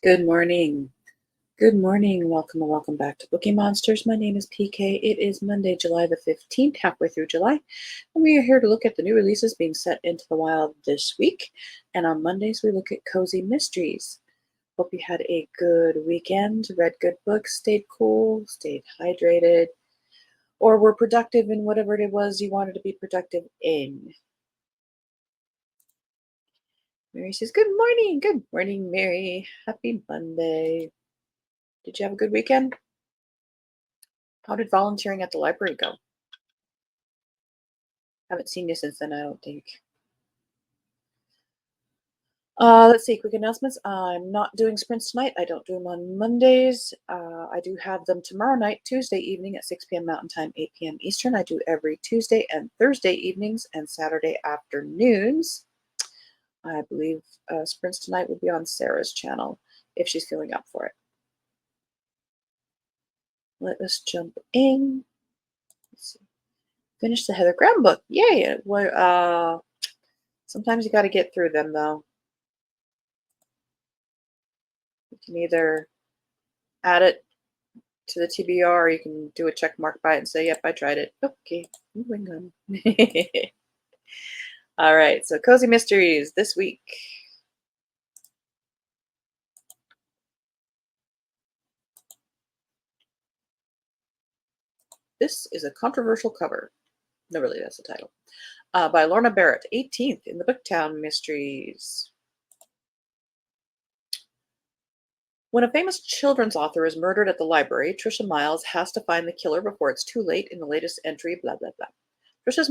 Good morning. Good morning. Welcome and welcome back to Bookeemonsters. My name is PK. It is Monday, July the 15th, halfway through July, and we are here to look at the new releases being set into the wild this week. And on Mondays, we look at cozy mysteries. Hope you had a good weekend, read good books, stayed cool, stayed hydrated, or were productive in whatever it was you wanted to be productive in. Mary says, Good morning. Good morning, Mary. Happy Monday. Did you have a good weekend? How did volunteering at the library go? Haven't seen you since then, I don't think. Let's see, quick announcements. I'm not doing sprints tonight. I don't do them on Mondays. I do have them tomorrow night, Tuesday evening at 6 p.m. Mountain Time, 8 p.m. Eastern. I do every Tuesday and Thursday evenings and Saturday afternoons. I believe sprints tonight will be on Sarah's channel if she's feeling up for it. Let us jump in. Let's see. Finish the Heather Graham book. Yay! Sometimes you got to get through them, though. You can either add it to the TBR, or you can do a check mark by it and say, yep, I tried it. Okay, moving on. All right, so Cozy Mysteries this week. This is a controversial cover. No, really, that's the title. By Lorna Barrett, 18th in the Booktown Mysteries. When a famous children's author is murdered at the library, Trisha Miles has to find the killer before it's too late in the latest entry, blah, blah, blah. Trisha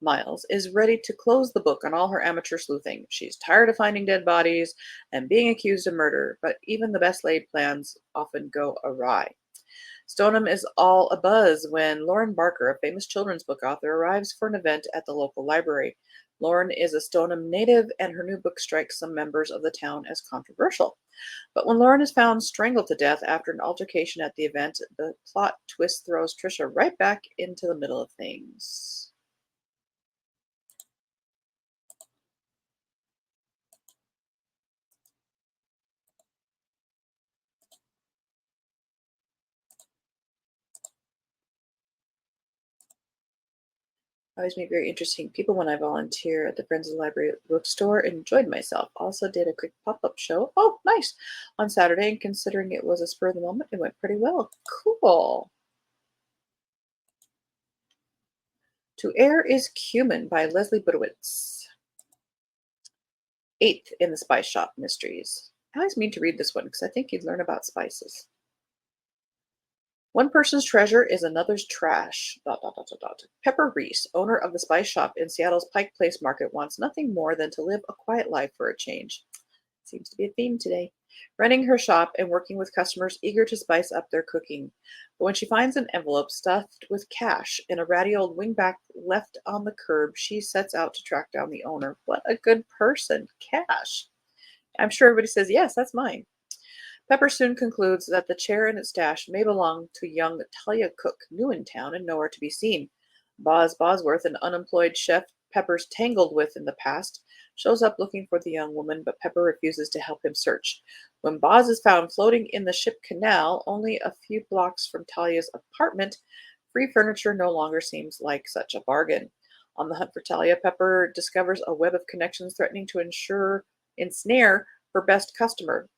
Miles is ready to close the book on all her amateur sleuthing. She's tired of finding dead bodies and being accused of murder, but even the best laid plans often go awry. Stoneham is all abuzz when Lauren Barker, a famous children's book author, arrives for an event at the local library. Lauren is a Stoneham native, and her new book strikes some members of the town as controversial. But when Lauren is found strangled to death after an altercation at the event, the plot twist throws Trisha right back into the middle of things. I always meet very interesting people when I volunteer at the Friends of the Library bookstore and enjoyed myself. Also did a quick pop-up show. Oh, nice. On Saturday, and considering it was a spur of the moment, it went pretty well. Cool. To Air is Cumin by Leslie Budowitz. 8th in the Spice Shop Mysteries. I always mean to read this one because I think you'd learn about spices. One person's treasure is another's trash. ... Pepper Reese, owner of the spice shop in Seattle's Pike Place Market, wants nothing more than to live a quiet life for a change. Seems to be a theme today. Running her shop and working with customers eager to spice up their cooking. But when she finds an envelope stuffed with cash and a ratty old wingback left on the curb, she sets out to track down the owner. What a good person. Cash. I'm sure everybody says, yes, that's mine. Pepper soon concludes that the chair and its stash may belong to young Talia Cook, new in town and nowhere to be seen. Boz Bosworth, an unemployed chef Pepper's tangled with in the past, shows up looking for the young woman, but Pepper refuses to help him search. When Boz is found floating in the ship canal, only a few blocks from Talia's apartment, free furniture no longer seems like such a bargain. On the hunt for Talia, Pepper discovers a web of connections threatening to ensnare her best customer.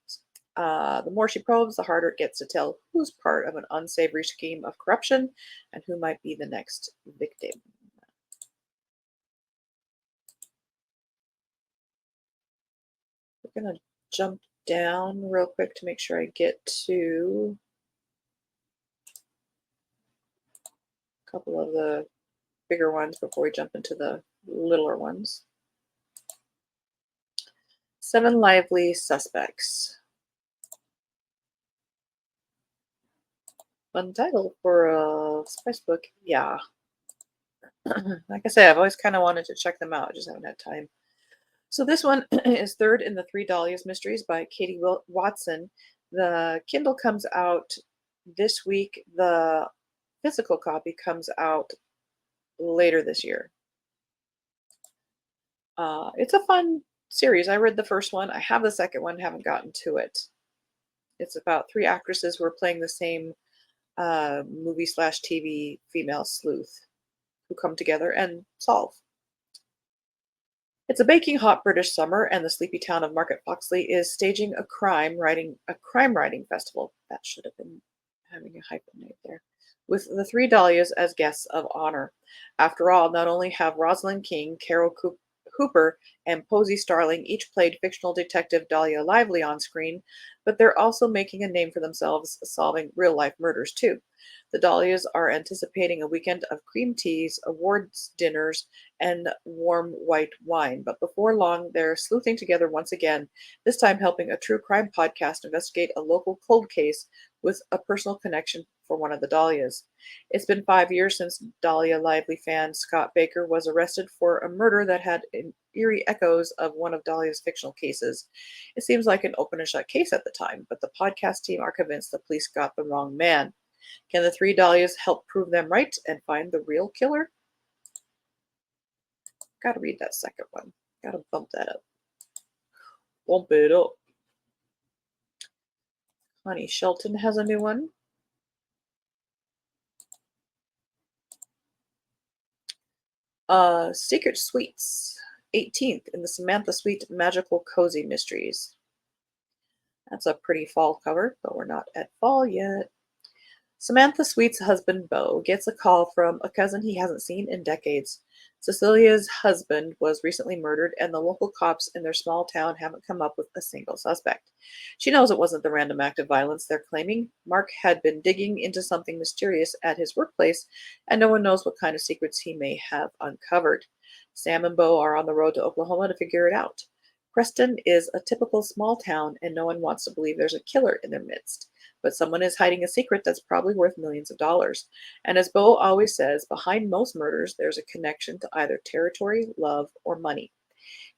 The more she probes, the harder it gets to tell who's part of an unsavory scheme of corruption and who might be the next victim. We're going to jump down real quick to make sure I get to a couple of the bigger ones before we jump into the littler ones. 7 Lively Suspects. Fun title for a spice book. Yeah. Like I said, I've always kind of wanted to check them out. I just haven't had time. So this one is 3rd in the 3 Dahlias Mysteries by Katie Watson. The Kindle comes out this week. The physical copy comes out later this year. It's a fun series. I read the first one. I have the second one, haven't gotten to it. It's about three actresses who are playing the same movie slash TV female sleuth who come together and solve. It's a baking hot British summer, and the sleepy town of Market Foxley is staging a crime writing festival. That should have been having a hyphenate there. With the three Dahlias as guests of honor. After all, not only have Rosalind King, Hooper, and Posey Starling each played fictional detective Dahlia Lively on screen, but they're also making a name for themselves solving real life murders too. The Dahlias are anticipating a weekend of cream teas, awards dinners, and warm white wine. But before long, they're sleuthing together once again, this time helping a true crime podcast investigate a local cold case with a personal connection for one of the Dahlias. It's been 5 years since Dahlia Lively fan Scott Baker was arrested for a murder that had eerie echoes of one of Dahlia's fictional cases. It seems like an open and shut case at the time, but the podcast team are convinced the police got the wrong man. Can the three Dahlias help prove them right and find the real killer? Gotta read that second one. Gotta bump that up. Bump it up. Honey Shelton has a new one. Secret Sweets, 18th in the Samantha Sweet Magical Cozy Mysteries. That's a pretty fall cover, but we're not at fall yet. Samantha Sweet's husband, Beau, gets a call from a cousin he hasn't seen in decades. Cecilia's husband was recently murdered, and the local cops in their small town haven't come up with a single suspect. She knows it wasn't the random act of violence they're claiming. Mark had been digging into something mysterious at his workplace, and no one knows what kind of secrets he may have uncovered. Sam and Beau are on the road to Oklahoma to figure it out. Preston is a typical small town, and no one wants to believe there's a killer in their midst. But someone is hiding a secret that's probably worth millions of dollars. And as Beau always says, behind most murders, there's a connection to either territory, love, or money.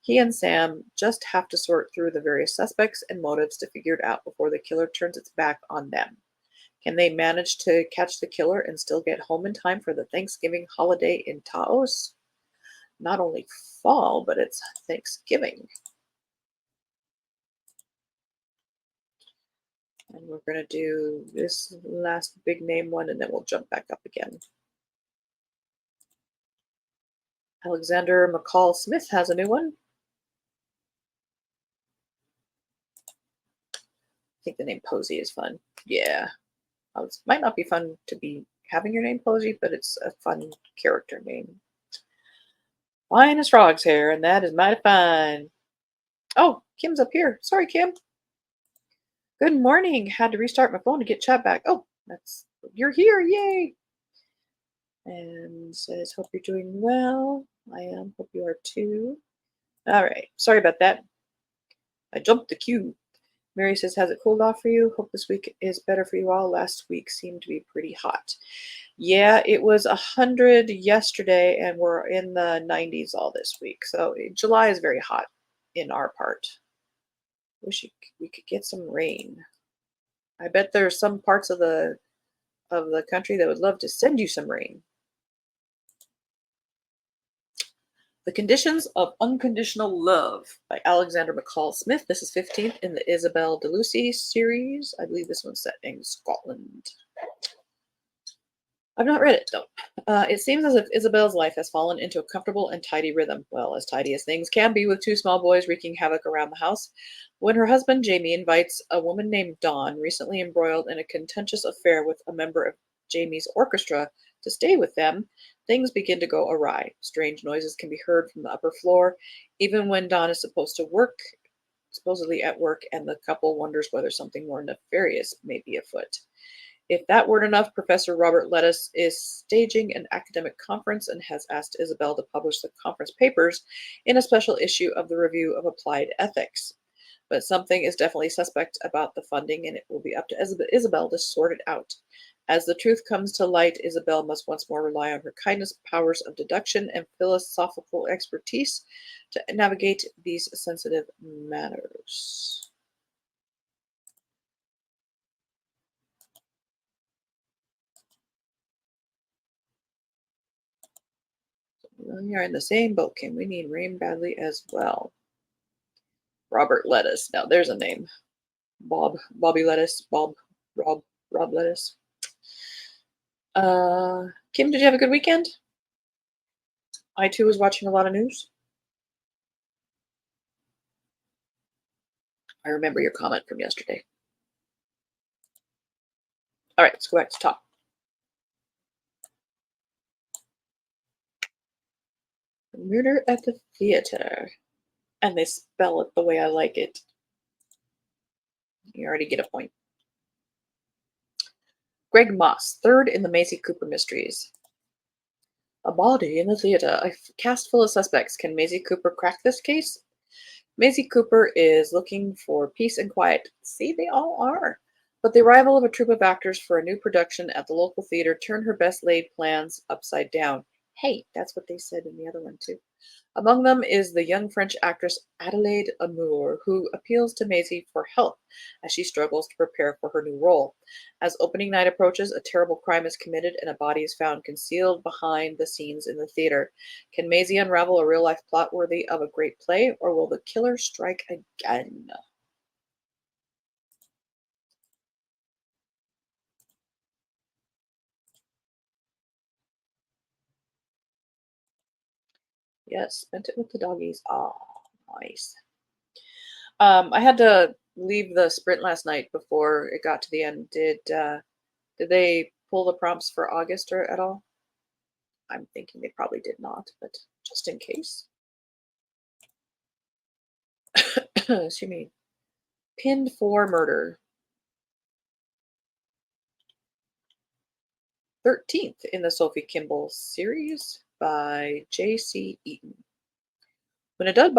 He and Sam just have to sort through the various suspects and motives to figure it out before the killer turns its back on them. Can they manage to catch the killer and still get home in time for the Thanksgiving holiday in Taos? Not only fall, but it's Thanksgiving. And we're going to do this last big name one, and then we'll jump back up again. Alexander McCall Smith has a new one. I think the name Posey is fun. Yeah. It might not be fun to be having your name Posey, but it's a fun character name. Fine as frog's hair, and that is mighty fine. Oh, Kim's up here. Sorry, Kim. Good morning. Had to restart my phone to get chat back. Oh, you're here. Yay. And says, hope you're doing well. I am. Hope you are too. All right. Sorry about that. I jumped the queue. Mary says, has it cooled off for you? Hope this week is better for you all. Last week seemed to be pretty hot. Yeah, it was 100 yesterday, and we're in the 90s all this week. So July is very hot in our part. Wish we could get some rain. I bet there's some parts of the country that would love to send you some rain. The Conditions of Unconditional Love by Alexander McCall Smith. This is 15th in the Isabel DeLucy series. I believe this one's set in Scotland. I've not read it, though. It seems as if Isabel's life has fallen into a comfortable and tidy rhythm. Well, as tidy as things can be with two small boys wreaking havoc around the house. When her husband, Jamie, invites a woman named Dawn, recently embroiled in a contentious affair with a member of Jamie's orchestra, to stay with them, things begin to go awry. Strange noises can be heard from the upper floor, even when Dawn is supposedly at work, and the couple wonders whether something more nefarious may be afoot. If that weren't enough, Professor Robert Lettuce is staging an academic conference and has asked Isabel to publish the conference papers in a special issue of the Review of Applied Ethics. But something is definitely suspect about the funding, and it will be up to Isabel to sort it out. As the truth comes to light, Isabel must once more rely on her kindness, powers of deduction, and philosophical expertise to navigate these sensitive matters. We are in the same boat, Kim. We need rain badly as well. Robert Lettuce. Now there's a name. Bobby Lettuce, Rob, Rob Lettuce. Kim, did you have a good weekend? I too was watching a lot of news. I remember your comment from yesterday. All right, let's go back to top. Murder at the Theater. And they spell it the way I like it. You already get a point. Greg Moss, third in the Maisie Cooper mysteries. A body in the theater, a cast full of suspects. Can Maisie Cooper crack this case? Maisie Cooper is looking for peace and quiet. See, they all are. But the arrival of a troupe of actors for a new production at the local theater turned her best laid plans upside down. Hey, that's what they said in the other one, too. Among them is the young French actress Adelaide Amour, who appeals to Maisie for help as she struggles to prepare for her new role. As opening night approaches, a terrible crime is committed and a body is found concealed behind the scenes in the theater. Can Maisie unravel a real-life plot worthy of a great play, or will the killer strike again? Yes, spent it with the doggies. Ah, nice. I had to leave the sprint last night before it got to the end. Did they pull the prompts for August or at all? I'm thinking they probably did not, but just in case. Excuse me. Pinned for Murder. 13th in the Sophie Kimball series by J.C. Eaton. When a dead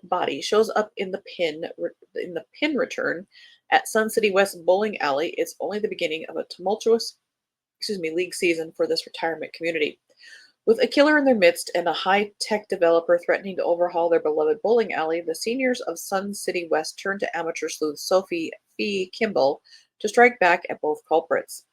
body shows up in the pin return at Sun City West Bowling Alley, it's only the beginning of a tumultuous, league season for this retirement community. With a killer in their midst and a high-tech developer threatening to overhaul their beloved bowling alley, the seniors of Sun City West turn to amateur sleuth Sophie Fee Kimball to strike back at both culprits.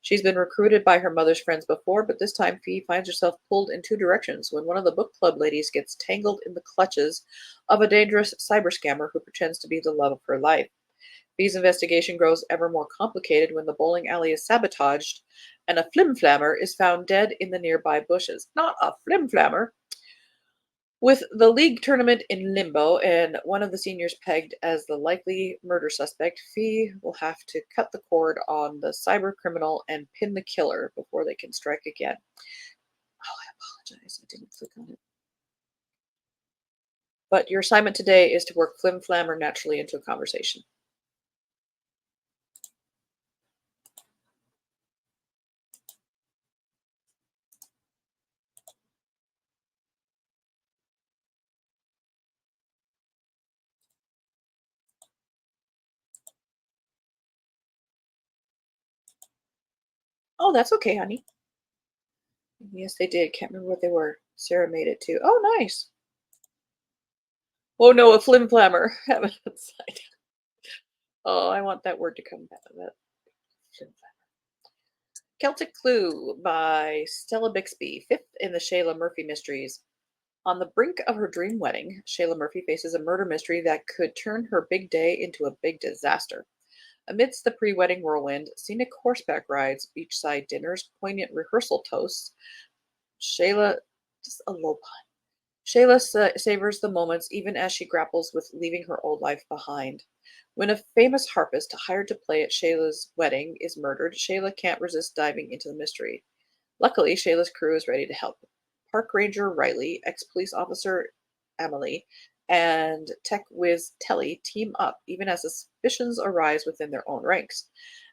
She's been recruited by her mother's friends before, but this time Fee finds herself pulled in two directions when one of the book club ladies gets tangled in the clutches of a dangerous cyber scammer who pretends to be the love of her life. Fee's investigation grows ever more complicated when the bowling alley is sabotaged and a flimflammer is found dead in the nearby bushes. Not a flimflammer! With the league tournament in limbo and one of the seniors pegged as the likely murder suspect, Fee will have to cut the cord on the cyber criminal and pin the killer before they can strike again. Oh, I apologize. I didn't click on it. But your assignment today is to work flimflammer naturally into a conversation. Oh, that's okay, honey. Yes, they did. Can't remember what they were. Sarah made it too. Oh, nice. Oh no, a flimflammer. Oh, I want that word to come back. Celtic Clue by Stella Bixby, fifth in the Shayla Murphy mysteries. On the brink of her dream wedding, Shayla Murphy faces a murder mystery that could turn her big day into a big disaster. Amidst the pre-wedding whirlwind, scenic horseback rides, beachside dinners, poignant rehearsal toasts, Shayla, just a low pun. Shayla savors the moments even as she grapples with leaving her old life behind. When a famous harpist hired to play at Shayla's wedding is murdered, Shayla can't resist diving into the mystery. Luckily, Shayla's crew is ready to help. Park Ranger Riley, ex-police officer Emily, and tech whiz Telly team up even as suspicions arise within their own ranks.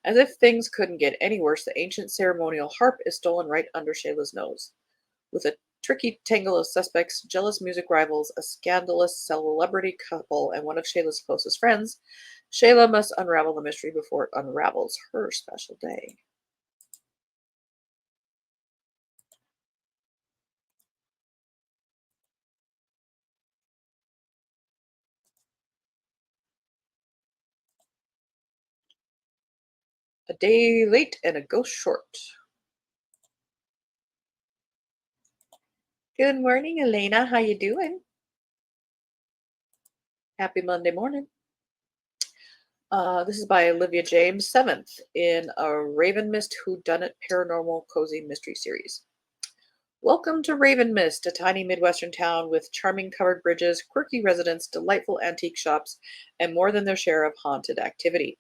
As if things couldn't get any worse, the ancient ceremonial harp is stolen right under Shayla's nose. With a tricky tangle of suspects, jealous music rivals, a scandalous celebrity couple, and one of Shayla's closest friends, Shayla must unravel the mystery before it unravels her special day. A day late and a ghost short. Good morning, Elena. How you doing? Happy Monday morning. This is by Olivia James, 7th in a Raven Mist Whodunit Paranormal Cozy Mystery Series. Welcome to Raven Mist, a tiny Midwestern town with charming covered bridges, quirky residents, delightful antique shops, and more than their share of haunted activity.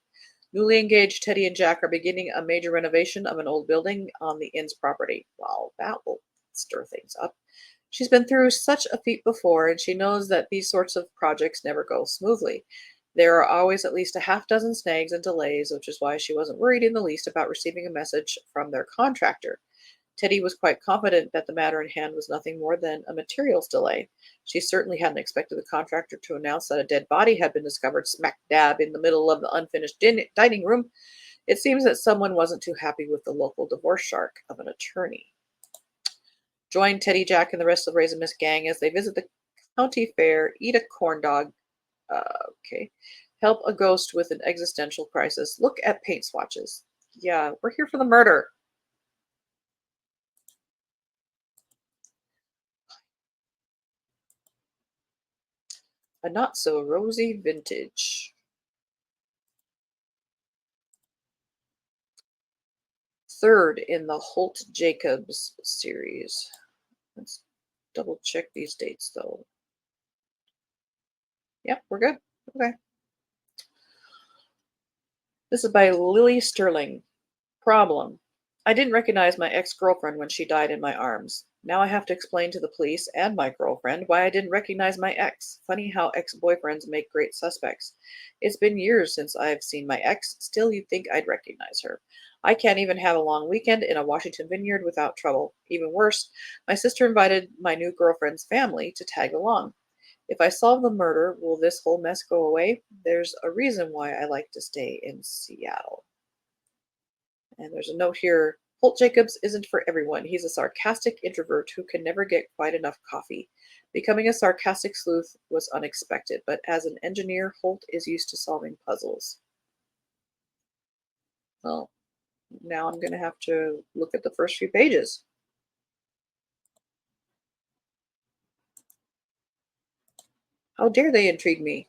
Newly engaged Teddy and Jack are beginning a major renovation of an old building on the inn's property. Well, that will stir things up. She's been through such a feat before, and she knows that these sorts of projects never go smoothly. There are always at least a half dozen snags and delays, which is why she wasn't worried in the least about receiving a message from their contractor. Teddy was quite confident that the matter in hand was nothing more than a materials delay. She certainly hadn't expected the contractor to announce that a dead body had been discovered smack dab in the middle of the unfinished dining room. It seems that someone wasn't too happy with the local divorce shark of an attorney. Join Teddy, Jack, and the rest of the Raisin Miss gang as they visit the county fair, eat a corn dog, okay, help a ghost with an existential crisis, look at paint swatches. Yeah, we're here for the murder. A not so rosy vintage. Third in the Holt Jacobs series. Let's double check these dates though. Yep, we're good. Okay. This is by Lily Sterling. Problem. I didn't recognize my ex-girlfriend when she died in my arms. Now I have to explain to the police and my girlfriend why I didn't recognize my ex. Funny how ex-boyfriends make great suspects. It's been years since I've seen my ex. Still, you'd think I'd recognize her. I can't even have a long weekend in a Washington vineyard without trouble. Even worse, my sister invited my new girlfriend's family to tag along. If I solve the murder, will this whole mess go away? There's a reason why I like to stay in Seattle. And there's a note here. Holt Jacobs isn't for everyone. He's a sarcastic introvert who can never get quite enough coffee. Becoming a sarcastic sleuth was unexpected, but as an engineer, Holt is used to solving puzzles. Well, now I'm going to have to look at the first few pages. How dare they intrigue me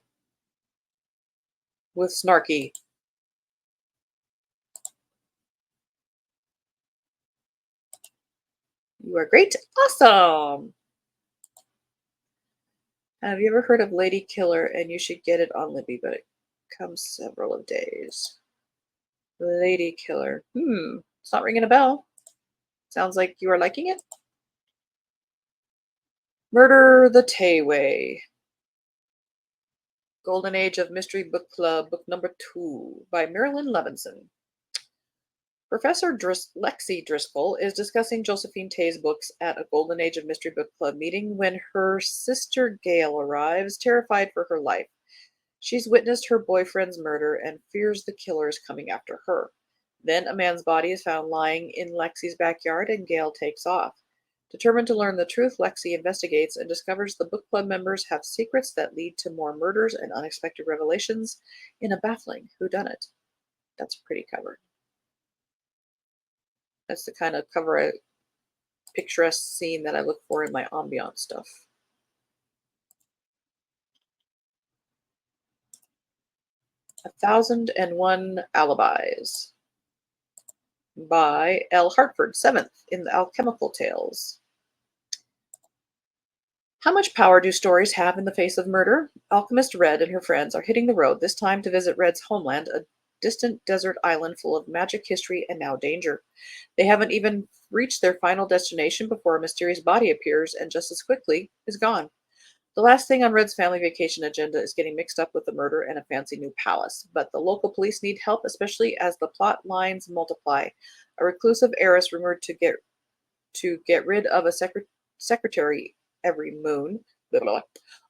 with snarky. You are great. Awesome. Have you ever heard of Lady Killer? And you should get it on Libby, but it comes several of days. Lady Killer. It's not ringing a bell. Sounds like you are liking it. Murder the Tayway. Golden Age of Mystery Book Club, book number 2 by Marilyn Levinson. Professor Lexi Driscoll is discussing Josephine Tay's books at a Golden Age of Mystery Book Club meeting when her sister Gail arrives, terrified for her life. She's witnessed her boyfriend's murder and fears the killer is coming after her. Then a man's body is found lying in Lexi's backyard and Gail takes off. Determined to learn the truth, Lexi investigates and discovers the book club members have secrets that lead to more murders and unexpected revelations in a baffling whodunit. That's a pretty cover. That's the kind of cover picturesque scene that I look for in my ambiance stuff. A 1001 Alibis by L. Hartford, 7th in the Alchemical Tales. How much power do stories have in the face of murder? Alchemist Red and her friends are hitting the road, this time to visit Red's homeland, a distant desert island full of magic, history, and now danger. They haven't even reached their final destination before a mysterious body appears and just as quickly is gone. The last thing on Red's family vacation agenda is getting mixed up with the murder and a fancy new palace, but the local police need help, especially as the plot lines multiply. A reclusive heiress rumored to get rid of a secretary every moon, blah, blah, blah.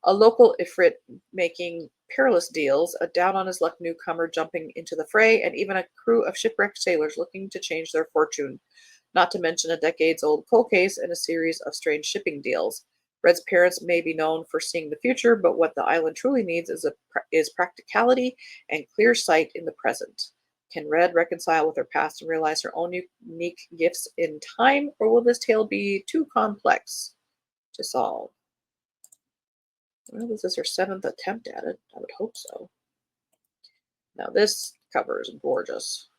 A local ifrit making perilous deals, a down-on-his-luck newcomer jumping into the fray, and even a crew of shipwrecked sailors looking to change their fortune, not to mention a decades-old cold case and a series of strange shipping deals. Red's parents may be known for seeing the future, but what the island truly needs is practicality and clear sight in the present. Can Red reconcile with her past and realize her own unique gifts in time, or will this tale be too complex to solve? Well, this is her 7th attempt at it. I would hope so. Now this cover is gorgeous.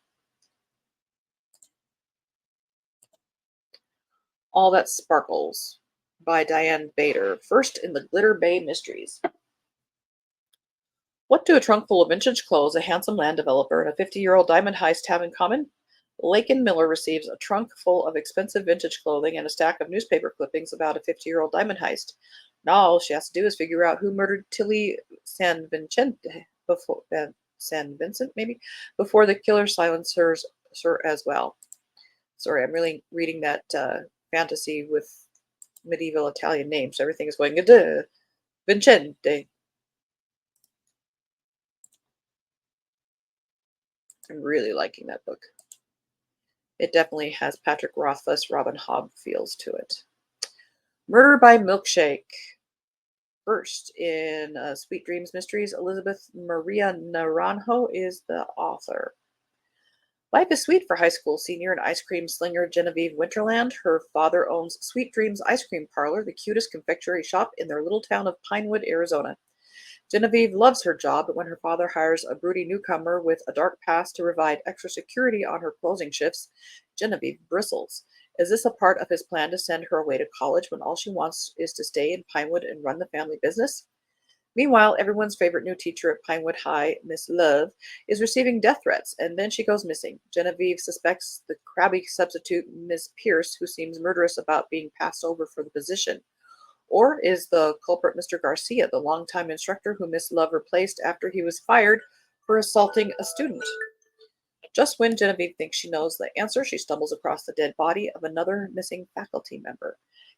All That Sparkles by Diane Bader, first in the Glitter Bay Mysteries. What do a trunk full of vintage clothes, a handsome land developer, and a 50-year-old diamond heist have in common? Lakin Miller receives a trunk full of expensive vintage clothing and a stack of newspaper clippings about a 50-year-old diamond heist. Now all she has to do is figure out who murdered Tilly San Vincente before San Vincent, maybe, before the killer silencers her as well. Sorry, I'm really reading that fantasy with medieval Italian names. Everything is going duh, Vincente. I'm really liking that book. It definitely has Patrick Rothfuss, Robin Hobb feels to it. Murder by Milkshake. First in Sweet Dreams Mysteries, Elizabeth Maria Naranjo is the author. Life is sweet for high school senior and ice cream slinger Genevieve Winterland. Her father owns Sweet Dreams Ice Cream Parlor, the cutest confectionery shop in their little town of Pinewood, Arizona. Genevieve loves her job, but when her father hires a broody newcomer with a dark past to provide extra security on her closing shifts, Genevieve bristles. Is this a part of his plan to send her away to college when all she wants is to stay in Pinewood and run the family business? Meanwhile, everyone's favorite new teacher at Pinewood High, Miss Love, is receiving death threats, and then she goes missing. Genevieve suspects the crabby substitute, Miss Pierce, who seems murderous about being passed over for the position. Or is the culprit Mr. Garcia, the longtime instructor who Miss Love replaced after he was fired for assaulting a student? Just when Genevieve thinks she knows the answer, she stumbles across the dead body of another missing faculty member.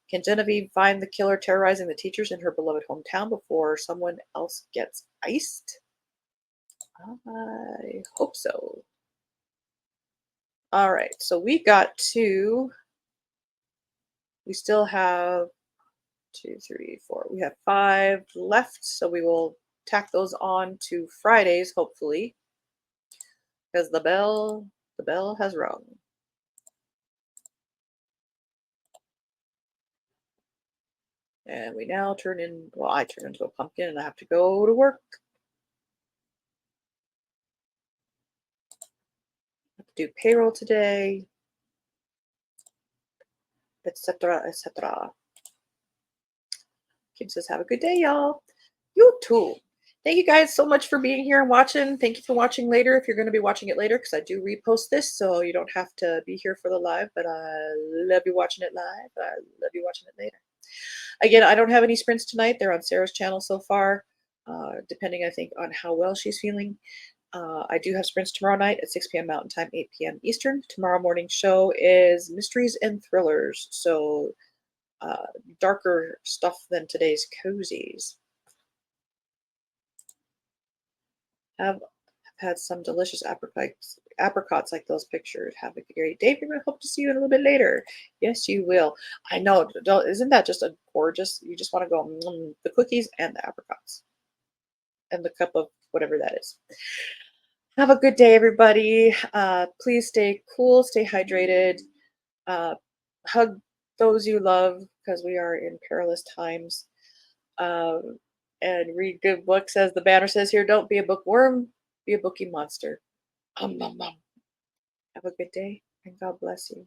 Can Genevieve find the killer terrorizing the teachers in her beloved hometown before someone else gets iced? I hope so. All right, so we still have 2, 3, 4. We have 5 left, so we will tack those on to Fridays, hopefully, because the bell has rung. And we now I turn into a pumpkin and I have to go to work. I have to do payroll today, etc., etc. Kim says, have a good day, y'all. You too. Thank you guys so much for being here and watching. Thank you for watching later if you're going to be watching it later, because I do repost this, so you don't have to be here for the live, but I love you watching it live. I love you watching it later. Again, I don't have any sprints tonight. They're on Sarah's channel so far, depending, I think, on how well she's feeling. I do have sprints tomorrow night at 6 p.m. Mountain Time, 8 p.m. Eastern. Tomorrow morning's show is Mysteries and Thrillers, so darker stuff than today's cozies. I've had some delicious apricots like those pictures. Have a great day. I hope to see you in a little bit later. Yes, you will. I know. Isn't that just a gorgeous? You just want to go the cookies and the apricots and the cup of whatever that is. Have a good day, everybody. Please stay cool, stay hydrated. Hug those you love, because we are in perilous times. And read good books, as the banner says here. Don't be a bookworm, be a bookie monster. Have a good day, and God bless you.